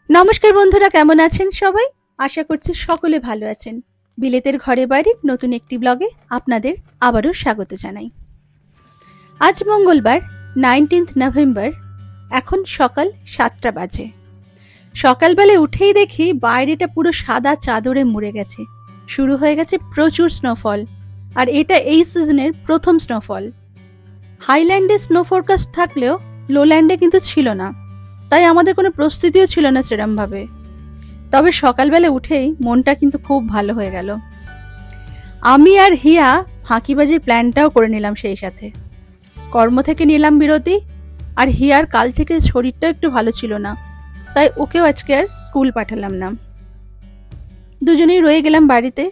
নমস্কার বন্ধুরা, কেমন আছেন সবাই? আশা করছি সকলে ভালো আছেন। বিলেতের ঘরে বাড়ির নতুন একটি ব্লগে আপনাদের আবারও স্বাগত জানাই। আজ মঙ্গলবার 19 নভেম্বর। এখন সকাল 7টা বাজে। সকালবেলায় উঠেই দেখি বাইরেটা পুরো সাদা চাদরে মুড়ে গেছে। শুরু হয়ে গেছে প্রচুর স্নোফল, আর এটা এই সিজনের প্রথম স্নোফল। হাইল্যান্ডে স্নো ফোরকাস্ট থাকলেও লোল্যান্ডে কিন্তু ছিল না, তাই আমাদের কোনো প্রস্তুতিও ছিল না সেরমভাবে। তবে সকালবেলা উঠেই মনটা কিন্তু খুব ভালো হয়ে গেল। আমি আর হিয়া ফাঁকিবাজির প্ল্যানটাও করে নিলাম সেই সাথে। কর্ম থেকে নিলাম বিরতি, আর হিয়ার কাল থেকে শরীরটাও একটু ভালো ছিল না, তাই ওকেও আজকে আর স্কুল পাঠালাম না। দুজনেই রয়ে গেলাম বাড়িতে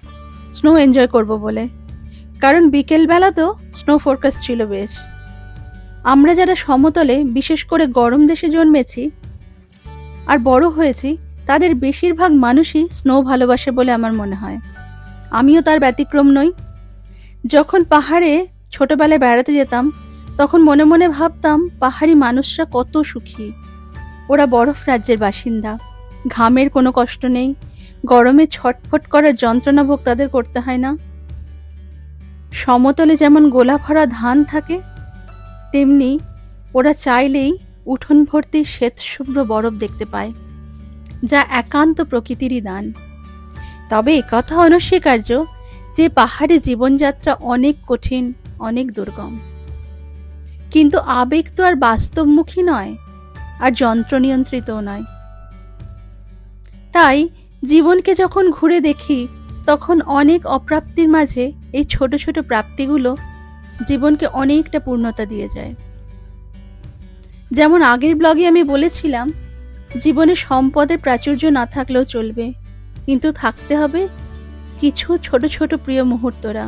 স্নো এনজয় করব বলে, কারণ বিকেলবেলা তো স্নো ফোরকাস্ট ছিল বেশ। আমরা যারা সমতলে, বিশেষ করে গরম দেশে জন্মেছি আর বড় হয়েছি, তাদের বেশিরভাগ মানুষই স্নো ভালোবাসে বলে আমার মনে হয়। আমিও তার ব্যতিক্রম নই। যখন পাহাড়ে ছোটবেলায় বেড়াতে যেতাম, তখন মনে মনে ভাবতাম পাহাড়ি মানুষরা কত সুখী। ওরা বরফ রাজ্যের বাসিন্দা, ঘামের কোনো কষ্ট নেই, গরমে ছটফট করার যন্ত্রণা ভোগ তাদের করতে হয় না। সমতলে যেমন গোলা ভরা ধান থাকে, তেমনি ওরা চাইলেই উঠোন ভর্তি শ্বেতশুভ্র বরফ দেখতে পায়, যা একান্ত প্রকৃতিরই দান। তবে একথা অনস্বীকার্য যে পাহাড়ে জীবনযাত্রা অনেক কঠিন, অনেক দুর্গম। কিন্তু আবেগ তো আর বাস্তবমুখী নয়, আর যন্ত্রনিয়ন্ত্রিতও নয়। তাই জীবনকে যখন ঘুরে দেখি, তখন অনেক অপ্রাপ্তির মাঝে এই ছোট ছোট প্রাপ্তিগুলো জীবনকে অনেকটা পূর্ণতা দিয়ে যায়। যেমন আগের ব্লগে আমি বলেছিলাম, জীবনে সম্পদের প্রাচুর্য না থাকলেও চলবে, কিন্তু থাকতে হবে কিছু ছোট ছোট প্রিয় মুহূর্তরা।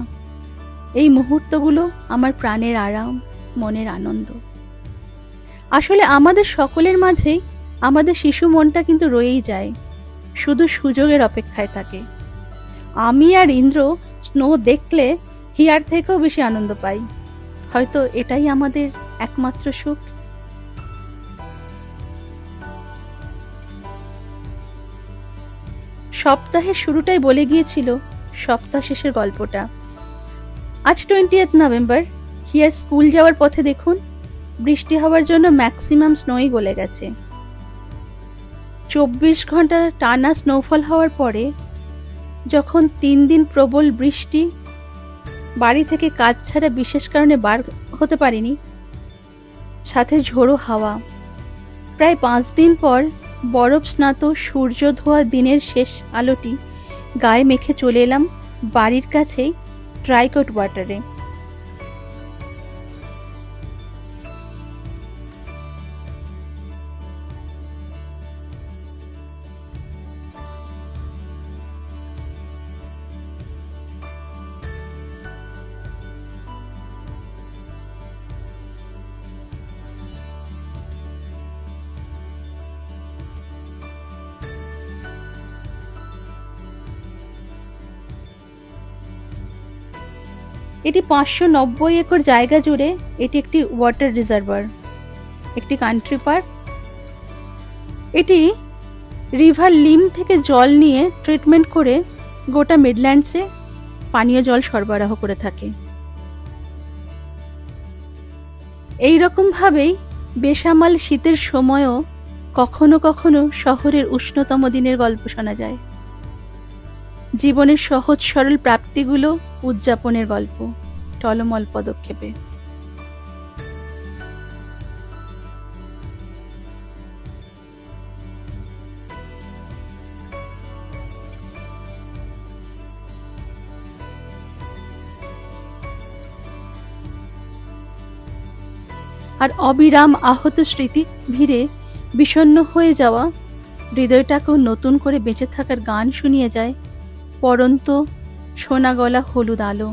এই মুহূর্তগুলো আমার প্রাণের আরাম, মনের আনন্দ। আসলে আমাদের সকলের মাঝেই আমাদের শিশু মনটা কিন্তু রয়েই যায়, শুধু সুযোগের অপেক্ষায় থাকে। আমি আর ইন্দ্র স্নো দেখলে হিয়ার থেকেও বেশি আনন্দ পাই। হয়তো এটাই আমাদের একমাত্র সুখ। সপ্তাহের শুরুটাই বলে গিয়েছিল সপ্তাহ শেষের গল্পটা। আজ 20 নভেম্বর। হিয়ার স্কুল যাওয়ার পথে দেখুন বৃষ্টি হওয়ার জন্য ম্যাক্সিমাম স্নোই গলে গেছে। 24 ঘন্টা টানা স্নোফল হওয়ার পরে যখন 3 দিন প্রবল বৃষ্টি, বাড়ি থেকে কাজ ছাড়া বিশেষ কারণে বার হতে পারিনি, সাথে ঝোড়ো হাওয়া, প্রায় 5 দিন পর বরফ স্নাত সূর্য ধোয়া দিনের শেষ আলোটি গায়ে মেখে চলে এলাম বাড়ির কাছেই ট্রাইকোট ওয়াটারে। এটি 590 একর জায়গা জুড়ে এটি একটি ওয়াটার রিজার্ভার, একটি কান্ট্রি পার্ক। এটি রিভার লিম থেকে জল নিয়ে ট্রিটমেন্ট করে গোটা মিডল্যান্ডসে পানীয় জল সরবরাহ করে থাকে। এই রকম ভাবেই বেসামাল শীতের সময়ও কখনো কখনো শহরের উষ্ণতম দিনের গল্প শোনা যায়। জীবনের সহজ সরল প্রাপ্তিগুলো উদযাপনের গল্প, টলমল পদক্ষেপে। আর অবিরাম আহত স্মৃতি ভিড়ে বিষণ্ণ হয়ে যাওয়া হৃদয়টাকেও নতুন করে বেঁচে থাকার গান শুনিয়ে যায় পরন্ত সোনা গলা হলুদ আলো।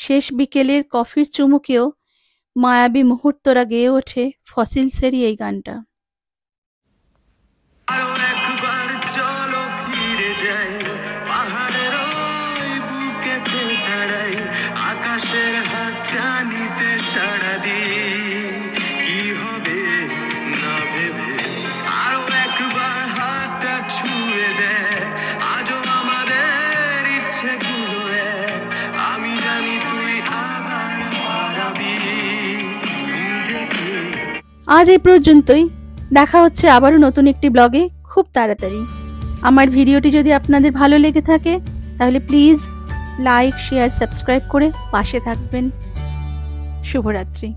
শেষ বিকেলের কফির চুমুকেও মায়াবী মুহূর্তরা গেয়ে ওঠে ফসিলসেরই এই গানটা। আকাশের হাত জানিতে সাড়া দিয়ে কি হবে না ভেবে আরো একবার হাতটা ছুঁয়ে দেয় আজও আমাদের ইচ্ছে গুলো আমি জানি তুই আবার হারাবি নিজেকে। আজ এই পর্যন্তই, দেখা হচ্ছে আবারও নতুন একটি ব্লগে খুব তাড়াতাড়ি। আমার ভিডিওটি যদি আপনাদের ভালো লেগে থাকে তাহলে প্লিজ লাইক, শেয়ার, সাবস্ক্রাইব করে পাশে থাকবেন। শুভরাত্রি।